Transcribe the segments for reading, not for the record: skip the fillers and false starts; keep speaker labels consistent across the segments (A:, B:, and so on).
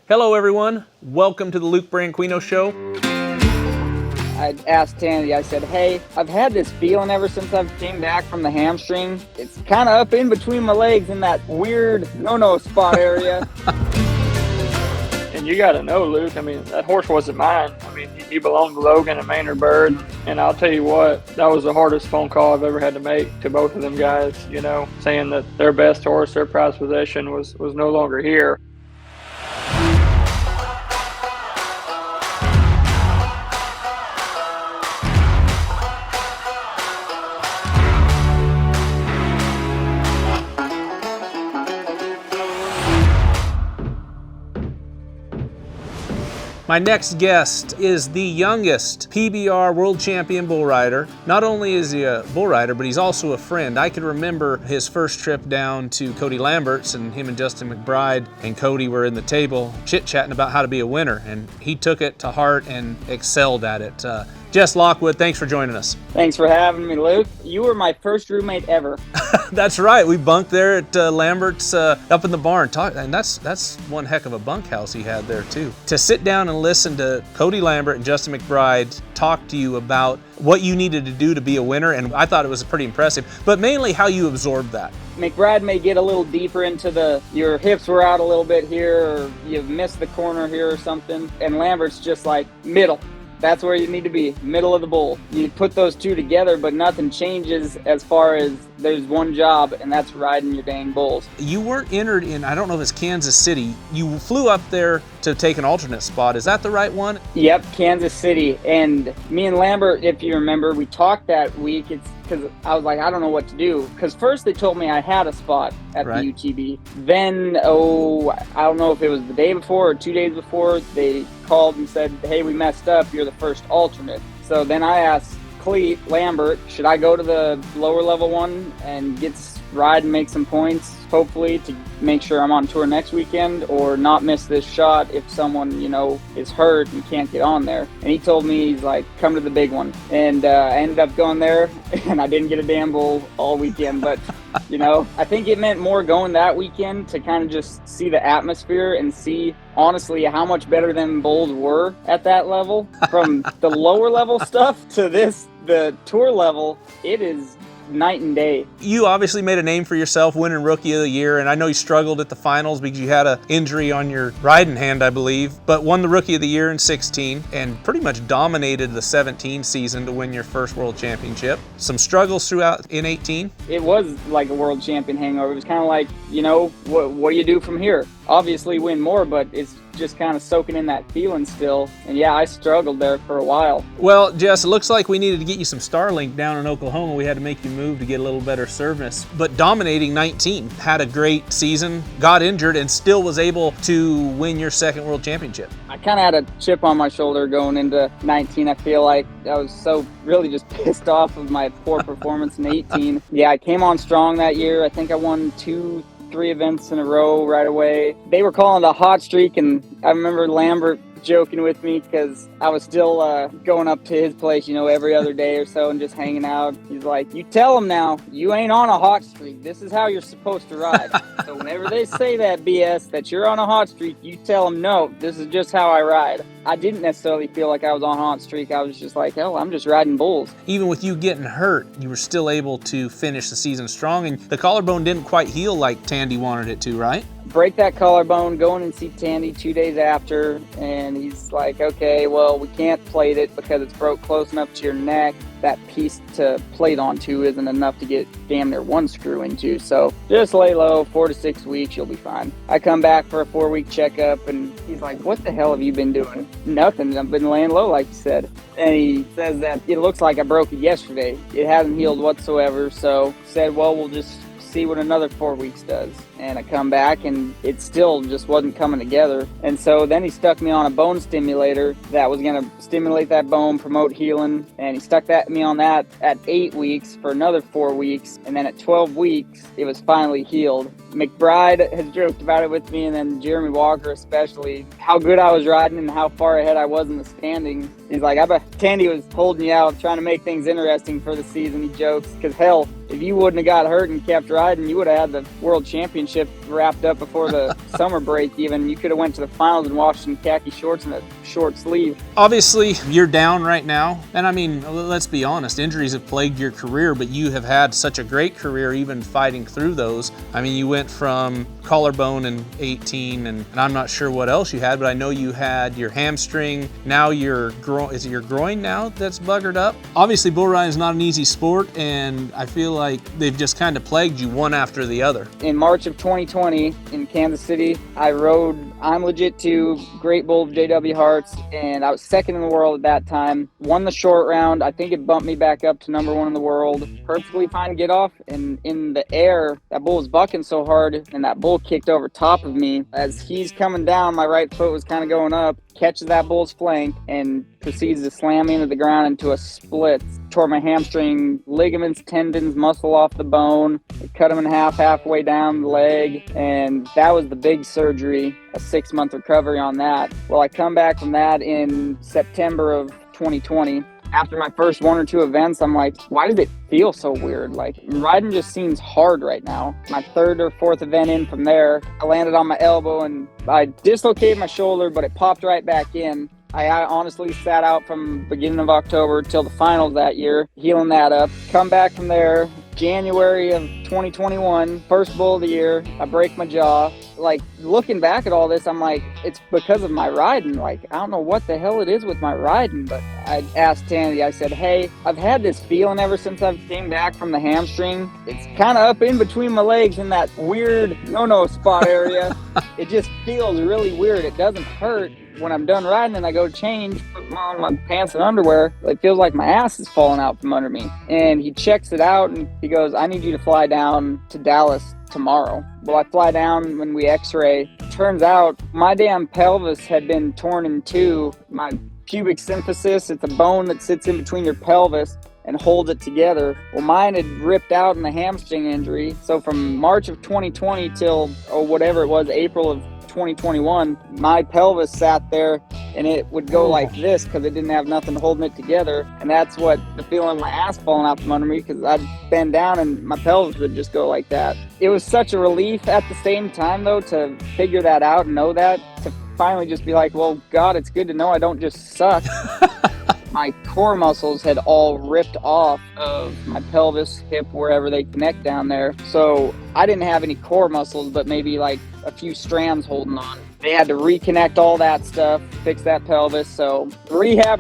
A: Hello, everyone. Welcome to the Luke Branquinho Show.
B: I asked Tandy, I said, hey, I've had this feeling ever since I came back from the hamstring. It's kind of up in between my legs in that weird no-no spot area.
C: And you got to know, Luke, I mean, that horse wasn't mine. I mean, he belonged to Logan and Maynard Bird. And I'll tell you what, that was the hardest phone call I've ever had to make to both of them guys, you know, saying that their best horse, their prized possession was no longer here.
A: My next guest is the youngest PBR world champion bull rider. Not only is he a bull rider, but he's also a friend. I can remember his first trip down to Cody Lambert's, and him and Justin McBride and Cody were in the table chit-chatting about how to be a winner, and he took it to heart and excelled at it. Jess Lockwood, thanks for joining us.
B: Thanks for having me, Luke. You were my first roommate ever.
A: That's right. We bunked there at Lambert's up in the barn. And that's one heck of a bunkhouse he had there, too. To sit down and listen to Cody Lambert and Justin McBride talk to you about what you needed to do to be a winner, and I thought it was pretty impressive, but mainly how you absorbed that.
B: McBride may get a little deeper into your hips were out a little bit here, or you've missed the corner here or something, and Lambert's just like middle. That's where you need to be, middle of the bull. You put those two together, but nothing changes as far as there's one job, and that's riding your dang bulls.
A: You weren't entered in, I don't know if it's Kansas City. You flew up there to take an alternate spot. Is that the right one?
B: Yep, Kansas City. And me and Lambert, if you remember, we talked that week. It's because I was like, I don't know what to do. Because first they told me I had a spot at the UTB. Then, I don't know if it was the day before or 2 days before, they called and said, hey, we messed up. You're the first alternate. So then I asked Cleet, Lambert, should I go to the lower level one and ride and make some points, hopefully, to make sure I'm on tour next weekend, or not miss this shot if someone, is hurt and can't get on there? And he told me, he's like, come to the big one. And I ended up going there, and I didn't get a damn bull all weekend, but I think it meant more going that weekend to kind of just see the atmosphere and see, honestly, how much better them bulls were at that level. From the lower level stuff to the tour level, it is night and day.
A: You obviously made a name for yourself winning Rookie of the Year, and I know you struggled at the finals because you had an injury on your riding hand, I believe, but won the Rookie of the Year in 16 and pretty much dominated the 17 season to win your first world championship. Some struggles throughout in 18?
B: It was like a world champion hangover. It was kind of like, what do you do from here? Obviously win more, but it's just kind of soaking in that feeling still. And yeah, I struggled there for a while.
A: Well, Jess, it looks like we needed to get you some Starlink down in Oklahoma. We had to make you move to get a little better service. But dominating 19, had a great season, got injured, and still was able to win your second world championship.
B: I kind of had a chip on my shoulder going into 19. I feel like I was so really just pissed off of my poor performance in 18. Yeah, I came on strong that year. I think I won 2-3 events in a row right away. They were calling it a hot streak, and I remember Lambert joking with me because I was still going up to his place, every other day or so and just hanging out. He's like, you tell them now, you ain't on a hot streak. This is how you're supposed to ride. So whenever they say that BS, that you're on a hot streak, you tell them, no, this is just how I ride. I didn't necessarily feel like I was on a hot streak. I was just like, hell, I'm just riding bulls.
A: Even with you getting hurt, you were still able to finish the season strong, and the collarbone didn't quite heal like Tandy wanted it to, right?
B: Break that collarbone, go in and see Tandy 2 days after, and he's like, okay, well, we can't plate it because it's broke close enough to your neck. That piece to plate onto isn't enough to get damn near one screw into, so just lay low, 4 to 6 weeks, you'll be fine. I come back for a 4-week checkup, and he's like, what the hell have you been doing? Nothing, I've been laying low, like you said. And he says that it looks like I broke it yesterday. It hasn't healed whatsoever, so said, well, we'll just see what another 4 weeks does. And I come back and it still just wasn't coming together. And so then he stuck me on a bone stimulator that was going to stimulate that bone, promote healing. And he stuck me on that at 8 weeks for another 4 weeks. And then at 12 weeks, it was finally healed. McBride has joked about it with me, and then Jeremy Walker especially, how good I was riding and how far ahead I was in the standings. He's like, I bet Tandy was holding you out, trying to make things interesting for the season, he jokes. Because hell, if you wouldn't have got hurt and kept riding, you would have had the world championship championship wrapped up before the summer break even. You could have went to the finals and watched in khaki shorts and a short sleeve.
A: Obviously, you're down right now. And I mean, let's be honest, injuries have plagued your career, but you have had such a great career even fighting through those. I mean, you went from collarbone in 18, and I'm not sure what else you had, but I know you had your hamstring. Now your groin, is it your groin now that's buggered up? Obviously, bull riding is not an easy sport, and I feel like they've just kind of plagued you one after the other.
B: In March of 2020 in Kansas City, I rode I'm Legit 2, Great Bull of JW Hearts, and I was second in the world at that time. Won the short round. I think it bumped me back up to number 1 in the world. Perfectly fine to get off, and in the air, that bull was bucking so hard, and that bull kicked over top of me. As he's coming down, my right foot was kind of going up, catches that bull's flank, and proceeds to slam me into the ground into a split. Tore my hamstring ligaments, tendons, muscle off the bone. It cut them in half halfway down the leg, and that was the big surgery, a 6-month recovery on that. Well, I come back from that in September of 2020. After my first 1 or 2 events, I'm like, why does it feel so weird? Like, riding just seems hard right now. My 3rd or 4th event in from there, I landed on my elbow and I dislocated my shoulder, but it popped right back in. I honestly sat out from beginning of October till the finals that year, healing that up. Come back from there, January of 2021, first bull of the year, I break my jaw. Like, looking back at all this, I'm like, it's because of my riding. Like, I don't know what the hell it is with my riding, but I asked Tandy, I said, hey, I've had this feeling ever since I came back from the hamstring. It's kind of up in between my legs in that weird no-no spot area. It just feels really weird. It doesn't hurt. When I'm done riding and I go change, put on my pants and underwear, it feels like my ass is falling out from under me. And he checks it out and he goes, I need you to fly down to Dallas tomorrow. Well, I fly down when we x-ray. Turns out my damn pelvis had been torn in 2. My pubic symphysis, it's a bone that sits in between your pelvis and holds it together. Well, mine had ripped out in the hamstring injury. So from March of 2020 till, whatever it was, April of 2021, my pelvis sat there and it would go like this because it didn't have nothing holding it together. And that's what the feeling of my ass falling out from under me, because I'd bend down and my pelvis would just go like that. It was such a relief at the same time, though, to figure that out and know that, to finally just be like, well, God, it's good to know I don't just suck. My core muscles had all ripped off of my pelvis, hip, wherever they connect down there. So I didn't have any core muscles, but maybe like a few strands holding on. They had to reconnect all that stuff, fix that pelvis. So rehab.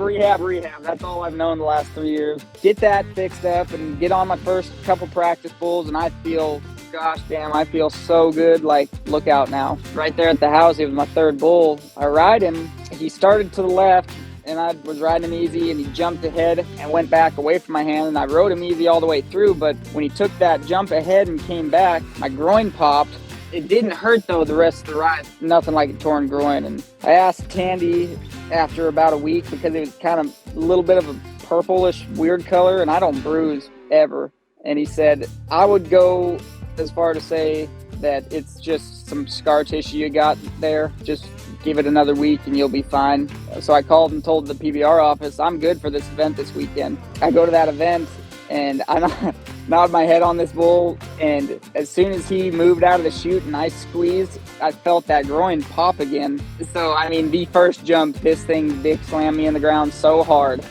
B: That's all I've known the last 3 years. Get that fixed up and get on my first couple practice bulls, and I feel, gosh damn, I feel so good. Like, look out now. Right there at the house, it was my 3rd bull. I ride him. He started to the left, and I was riding him easy, and he jumped ahead and went back away from my hand, and I rode him easy all the way through. But when he took that jump ahead and came back, my groin popped. It didn't hurt, though, the rest of the ride. Nothing like a torn groin. And I asked Tandy after about a week, because it was kind of a little bit of a purplish weird color, and I don't bruise ever. And he said, I would go as far to say that it's just some scar tissue you got there. Just give it another week and you'll be fine. So I called and told the PBR office, I'm good for this event this weekend. I go to that event and I nod my head on this bull, and as soon as he moved out of the chute and I squeezed, I felt that groin pop again. So, I mean, the first jump, this thing dick slammed me in the ground so hard.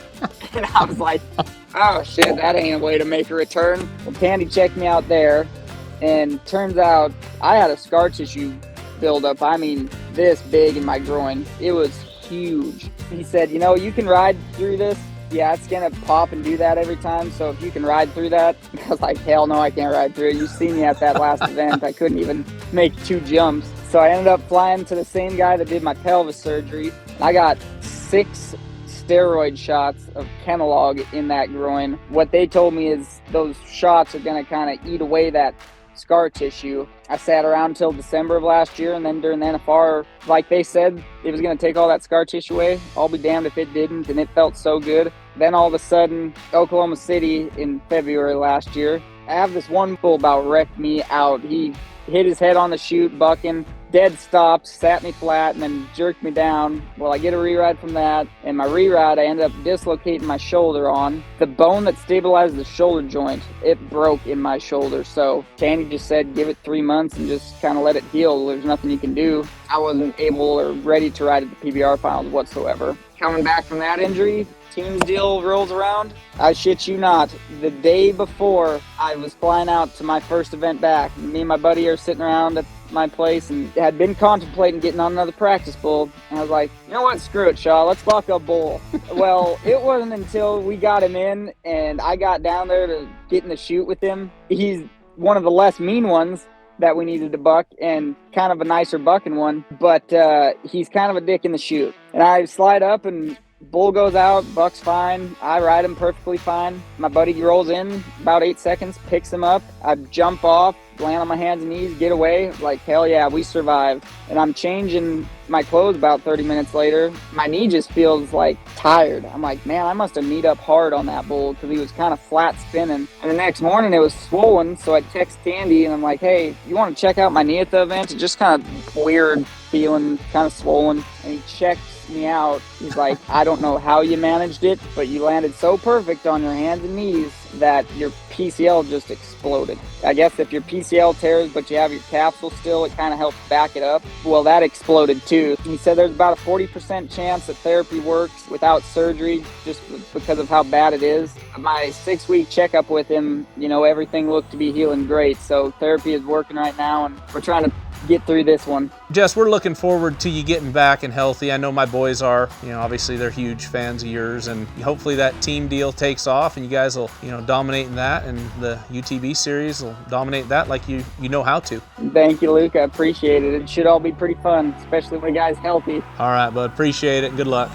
B: And I was like, oh shit, that ain't a way to make a return. Well, Tandy checked me out there, and turns out I had a scar tissue buildup. I mean, this big in my groin. It was huge. He said, you know, you can ride through this. Yeah, it's gonna pop and do that every time, so if you can ride through that. I was like, hell no, I can't ride through it. You see me at that last event, I couldn't even make 2 jumps. So I ended up flying to the same guy that did my pelvis surgery. I got 6 steroid shots of Kenalog in that groin. What they told me is those shots are gonna kind of eat away that scar tissue. I sat around till December of last year, and then during the NFR, like they said, it was going to take all that scar tissue away. I'll be damned if it didn't, and it felt so good. Then all of a sudden, Oklahoma City in February last year, I have this one bull about wrecked me out. He hit his head on the chute, bucking, dead stopped, sat me flat, and then jerked me down. Well, I get a re-ride from that, and my re-ride, I ended up dislocating my shoulder on. The bone that stabilized the shoulder joint, it broke in my shoulder. So Tandy just said, give it 3 months and just kind of let it heal. There's nothing you can do. I wasn't able or ready to ride at the PBR finals whatsoever. Coming back from that injury, team's deal rolls around. I shit you not, the day before I was flying out to my first event back, me and my buddy are sitting around at my place and had been contemplating getting on another practice bull. And I was like, you know what, screw it, Shaw, let's lock up bull. Well, it wasn't until we got him in and I got down there to get in the chute with him. He's one of the less mean ones that we needed to buck, and kind of a nicer bucking one, but he's kind of a dick in the chute. And I slide up and bull goes out, buck's fine. I ride him perfectly fine. My buddy rolls in about 8 seconds, picks him up. I jump off, land on my hands and knees, get away. Like, hell yeah, we survived. And I'm changing my clothes about 30 minutes later. My knee just feels like tired. I'm like, man, I must have kneed up hard on that bull because he was kind of flat spinning. And the next morning it was swollen, so I text Tandy and I'm like, hey, you want to check out my knee at the event? It's just kind of weird feeling, kind of swollen. And he checks me out. He's like, I don't know how you managed it, but you landed so perfect on your hands and knees that your PCL just exploded. I guess if your PCL tears but you have your capsule still, it kind of helps back it up. Well, that exploded too. He said there's about a 40% chance that therapy works without surgery just because of how bad it is. My 6-week checkup with him, you know, everything looked to be healing great. So therapy is working right now and we're trying to get through this one.
A: Jess, we're looking forward to you getting back and healthy. I know my boys are. You know, obviously they're huge fans of yours, and hopefully that team deal takes off and you guys will, you know, dominate in that, and the UTV series will dominate that like you know how to.
B: Thank you, Luke. I appreciate it. It should all be pretty fun, especially when the guy's healthy.
A: All right, bud. Appreciate it. Good luck.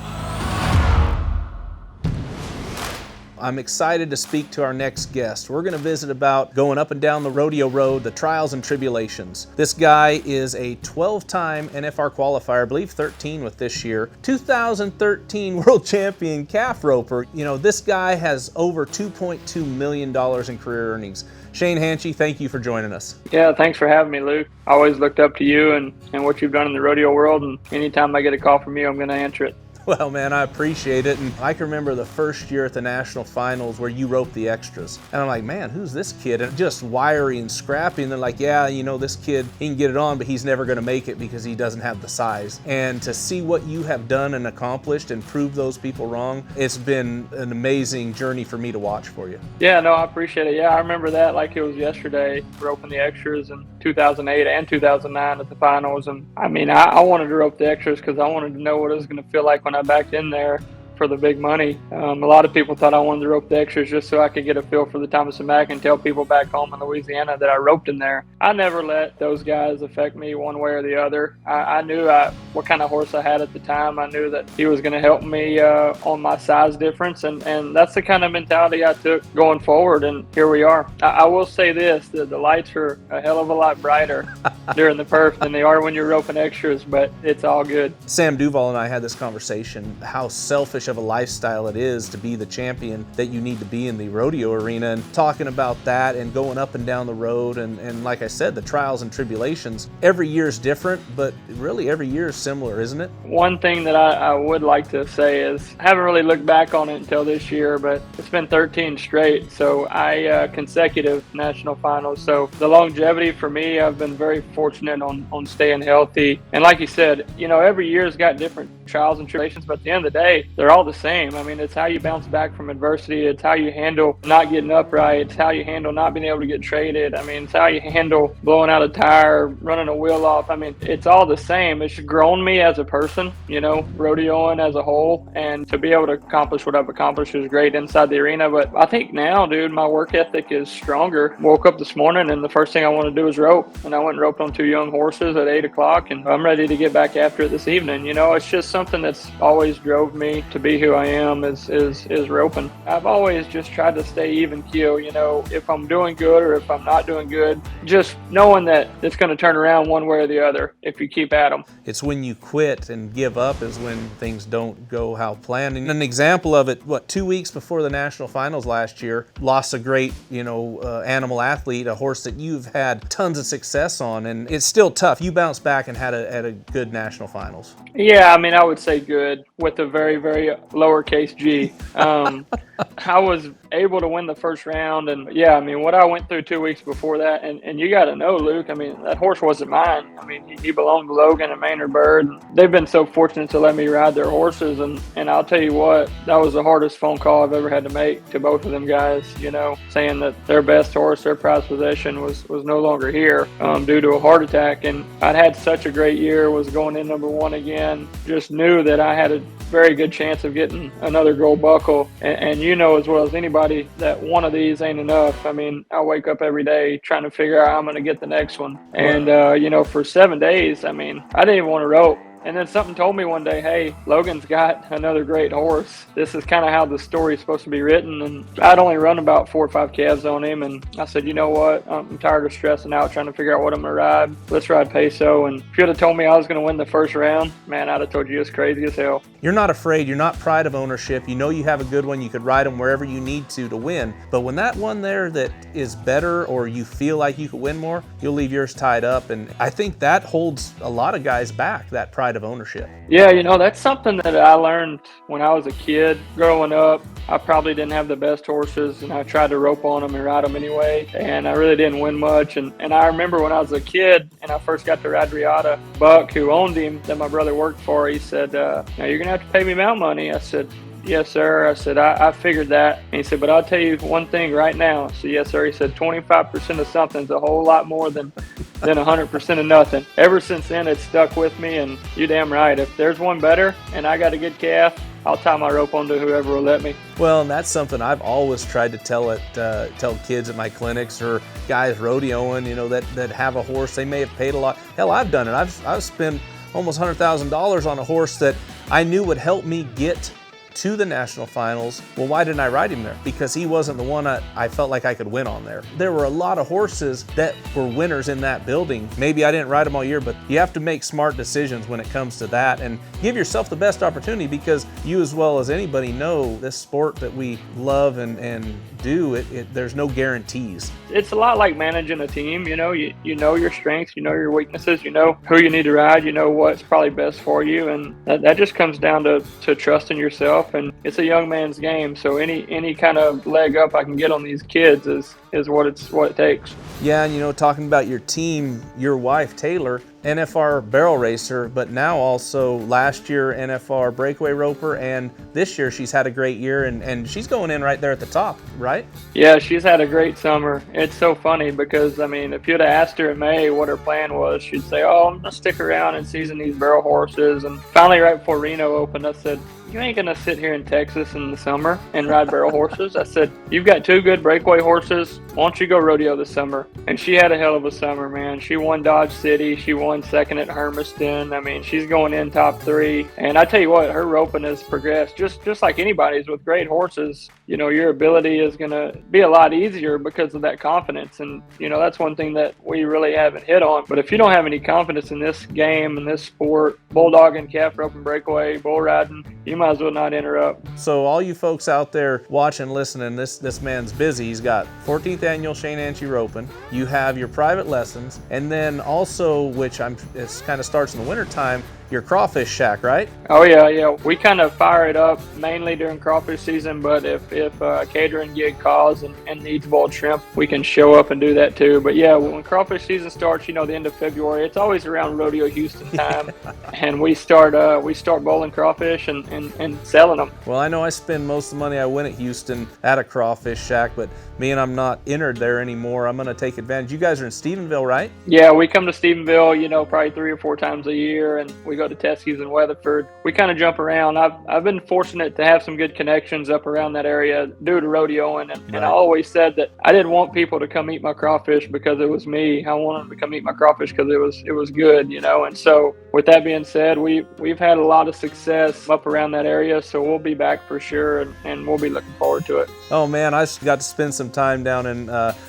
A: I'm excited to speak to our next guest. We're going to visit about going up and down the rodeo road, the trials and tribulations. This guy is a 12-time NFR qualifier, I believe 13 with this year, 2013 world champion calf roper. You know, this guy has over $2.2 million in career earnings. Shane Hanchey, thank you for joining us.
C: Yeah, thanks for having me, Luke. I always looked up to you and what you've done in the rodeo world, and anytime I get a call from you, I'm going to answer it.
A: Well, man, I appreciate it. And I can remember the first year at the national finals where you roped the extras. And I'm like, man, who's this kid? And just wiry and scrappy. And they're like, yeah, you know, this kid, he can get it on, but he's never going to make it because he doesn't have the size. And to see what you have done and accomplished and prove those people wrong, it's been an amazing journey for me to watch for you.
C: Yeah, no, I appreciate it. Yeah, I remember that like it was yesterday, roping the extras in 2008 and 2009 at the finals. And I mean, I wanted to rope the extras because I wanted to know what it was going to feel like when I backed in there for the big money. A lot of people thought I wanted to rope the extras just so I could get a feel for the Thomas and Mack and tell people back home in Louisiana that I roped in there. I never let those guys affect me one way or the other. I knew what kind of horse I had at the time. I knew that he was going to help me on my size difference, and that's the kind of mentality I took going forward, and here we are. I will say this, that the lights are a hell of a lot brighter during the perf than they are when you're roping extras, but it's all good.
A: Sam Duval and I had this conversation, how selfish of a lifestyle it is to be the champion that you need to be in the rodeo arena, and talking about that and going up and down the road and like I said, the trials and tribulations. Every year is different, but really every year is similar, isn't it?
C: One thing that I would like to say is I haven't really looked back on it until this year, but it's been 13 straight, so consecutive national finals. So the longevity for me, I've been very fortunate on staying healthy. And like you said, you know, every year's got different trials and tribulations, but at the end of the day, they're all the same. I mean, it's how you bounce back from adversity. It's how you handle not getting upright. It's how you handle not being able to get traded. I mean, it's how you handle blowing out a tire, running a wheel off. I mean, it's all the same. It's grown me as a person, you know, rodeoing as a whole, and to be able to accomplish what I've accomplished is great inside the arena. But I think now, dude, my work ethic is stronger. Woke up this morning and the first thing I want to do is rope, and I went and roped on 2 young horses at 8 o'clock, and I'm ready to get back after it this evening. You know, it's just something that's always drove me to be who I am is roping. I've always just tried to stay even keel, if I'm doing good or if I'm not doing good, just knowing that it's going to turn around one way or the other if you keep at them.
A: It's when you quit and give up is when things don't go how planned. And an example of it, 2 weeks before the national finals last year, lost a great, animal athlete, a horse that you've had tons of success on, and it's still tough. You bounced back and had a good national finals.
C: Yeah, I would say good with a very, very lowercase g. I was able to win the first round, and what I went through 2 weeks before that, and you got to know, Luke, that horse wasn't mine. He belonged to Logan and Maynard Bird. They've been so fortunate to let me ride their horses, and I'll tell you what, that was the hardest phone call I've ever had to make to both of them guys, saying that their best horse, their prized possession was no longer here due to a heart attack. And I'd had such a great year, was going in number one again, just knew that I had a very good chance of getting another gold buckle. And you know as well as anybody that one of these ain't enough. I wake up every day trying to figure out how I'm going to get the next one. And, for 7 days, I didn't even want to rope. And then something told me one day, hey, Logan's got another great horse. This is kind of how the story is supposed to be written. And I'd only run about 4 or 5 calves on him. And I said, you know what? I'm tired of stressing out, trying to figure out what I'm going to ride. Let's ride Peso. And if you'd have told me I was going to win the first round, man, I'd have told you it's crazy as hell.
A: You're not afraid. You're not pride of ownership. You know you have a good one. You could ride them wherever you need to win. But when that one there that is better or you feel like you could win more, you'll leave yours tied up. And I think that holds a lot of guys back, that pride of ownership.
C: Yeah, that's something that I learned when I was a kid. Growing up, I probably didn't have the best horses, and I tried to rope on them and ride them anyway, and I really didn't win much. And I remember when I was a kid and I first got to ride Riata, Buck, who owned him, that my brother worked for, he said, now you're going to have to pay me mount money. I said, yes, sir. I said, I figured that. And he said, but I'll tell you one thing right now. I said, yes, sir. He said, 25% of something's a whole lot more than 100% of nothing. Ever since then, it's stuck with me, and you damn right. If there's one better and I got a good calf, I'll tie my rope onto whoever will let me. Well,
A: and that's something I've always tried to tell kids at my clinics or guys rodeoing, that have a horse. They may have paid a lot. Hell, I've done it. I've spent almost $100,000 on a horse that I knew would help me get to the national finals. Well, why didn't I ride him there? Because he wasn't the one I felt like I could win on there. There were a lot of horses that were winners in that building. Maybe I didn't ride them all year, but you have to make smart decisions when it comes to that and give yourself the best opportunity, because you as well as anybody know this sport that we love and do, there's no guarantees. It's a lot like managing a team. You know your strengths, you know your weaknesses, you know who you need to ride, you know what's probably best for you, and that just comes down to trusting yourself. And it's a young man's game, so any kind of leg up I can get on these kids is what it takes. Yeah, and talking about your team, your wife Taylor, NFR barrel racer, but now also last year NFR breakaway roper, and this year she's had a great year, and she's going in right there at the top, right? Yeah, she's had a great summer. It's so funny because, if you'd have asked her in May what her plan was, she'd say, I'm going to stick around and season these barrel horses. And finally, right before Reno opened, I said, you ain't going to sit here in Texas in the summer and ride barrel horses. I said, you've got 2 good breakaway horses. Why don't you go rodeo this summer? And she had a hell of a summer, man. She won Dodge City. She won second at Hermiston. She's going in top 3. And I tell you what, her roping has progressed just like anybody's with great horses. Your ability is going to be a lot easier because of that confidence. And, that's one thing that we really haven't hit on. But if you don't have any confidence in this game and this sport, bulldogging, calf roping, breakaway, bull riding, you might as well not interrupt. So all you folks out there watching, listening, this man's busy. He's got 14th annual Shane Hanchey roping. You have your private lessons, and then also, which it kind of starts in the wintertime, your crawfish shack, right? Oh yeah. We kind of fire it up mainly during crawfish season, but if a catering gig calls and needs boiled shrimp, we can show up and do that too. But yeah, when crawfish season starts, the end of February, it's always around Rodeo Houston time, and we start bowling crawfish and selling them. Well, I know I spend most of the money I win at Houston at a crawfish shack, but being I'm not entered there anymore, I'm going to take advantage. You guys are in Stephenville, right? Yeah, we come to Stephenville, probably 3 or 4 times a year, and we go to Teskey's and Weatherford. We kind of jump around. I've been fortunate to have some good connections up around that area due to rodeoing, and I always said that I didn't want people to come eat my crawfish because it was me. I wanted them to come eat my crawfish because it was good, and so
C: with that being said, we've had a lot of success up around that area, so we'll be back for sure, and we'll be looking forward to it.
A: Oh man, I got to spend some time down in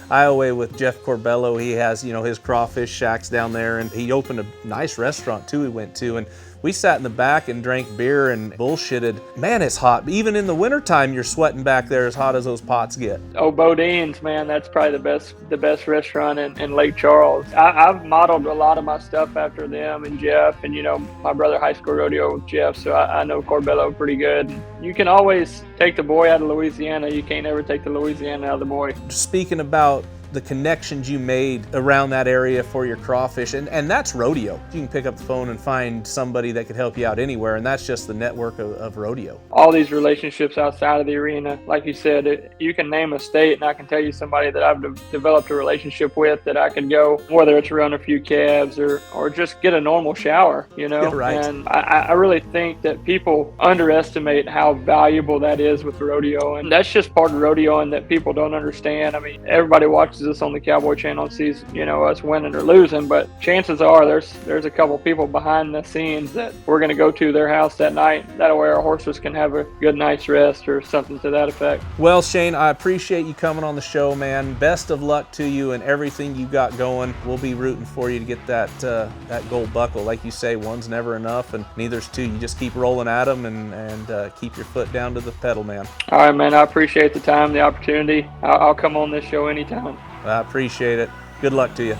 A: Iowa with Jeff Corbello. He has, his crawfish shacks down there, and he opened a nice restaurant too we went to, and we sat in the back and drank beer and bullshitted. Man, it's hot. Even in the wintertime, you're sweating back there as hot as those pots get.
C: Oh, Bodine's, man, that's probably the best restaurant in Lake Charles. I've modeled a lot of my stuff after them and Jeff, and my brother high school rodeo with Jeff, so I know Corbello pretty good. You can always take the boy out of Louisiana. You can't ever take the Louisiana out of the boy.
A: Speaking about the connections you made around that area for your crawfish, and that's rodeo. You can pick up the phone and find somebody that could help you out anywhere, and that's just the network of rodeo.
C: All these relationships outside of the arena, like you said, you can name a state and I can tell you somebody that I've developed a relationship with that I could go, whether it's run a few calves or just get a normal shower,
A: Right.
C: And I really think that people underestimate how valuable that is with rodeo, and that's just part of rodeo and that people don't understand. I mean, everybody watches us on the Cowboy Channel and sees, us winning or losing, but chances are there's a couple people behind the scenes that we're going to go to their house that night. That way our horses can have a good night's rest or something to that effect.
A: Well, Shane, I appreciate you coming on the show, man. Best of luck to you and everything you got going. We'll be rooting for you to get that gold buckle. Like you say, one's never enough, and neither's two. You just keep rolling at them and keep your foot down to the pedal, man.
C: All right, man. I appreciate the time, the opportunity. I'll come on this show anytime.
A: I appreciate it. Good luck to you.